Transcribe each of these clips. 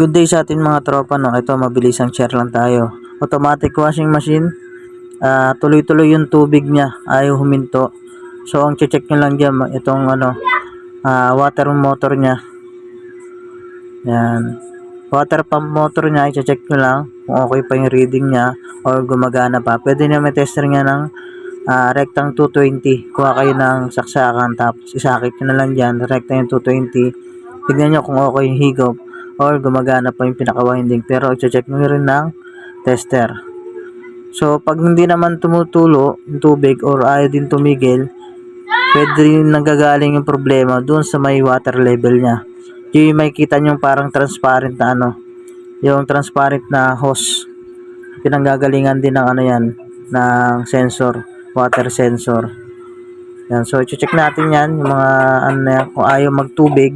Good day sa atin mga tropa, no? Ito, mabilisang share lang tayo. Automatic washing machine, tuloy-tuloy yung tubig niya, ayaw huminto. So, ang check nyo lang dyan, itong water motor niya. Yan. Water pump motor niya, i-check nyo lang kung okay pa yung reading niya or gumagana pa. Pwede nyo may tester niya ng rectang 220. Kuha kayo ng saksakan, tapos isakit nyo na lang dyan, rectang yung 220. Tignan nyo kung okay yung higop or gumagana pa yung pinaka-winding, pero i-check nyo rin ng tester. So, pag hindi naman tumutulo yung tubig or ayaw din tumigil, pwede rin nanggagaling yung problema doon sa may water level niya. Yung may kita nyo parang transparent na yung transparent na hose. Pinanggagalingan din ng yan, ng sensor, water sensor. Yan, so i-check natin yan, yung mga kung ayaw magtubig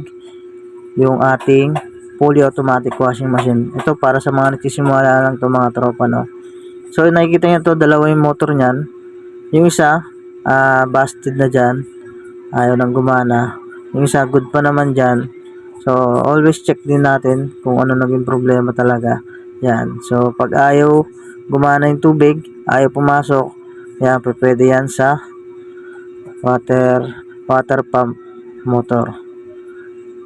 yung ating fully automatic washing machine. Ito para sa mga nagsisimula lang to mga tropa, no. So nakikita nyo to, dalawa yung motor nyan. Yung isa busted na dyan, ayaw nang gumana. Yung isa good pa naman dyan. So always check din natin kung ano naging problema talaga. Yan, so pag ayaw gumana yung tubig, ayaw pumasok, yan, pwede yan sa water pump motor.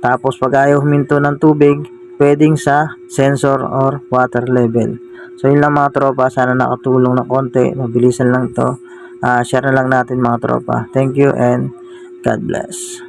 Tapos pag ayaw huminto ng tubig, pwedeng sa sensor or water level. So yun lang mga tropa, sana nakatulong na konti, mabilisan lang to. Share na lang natin mga tropa. Thank you and God bless.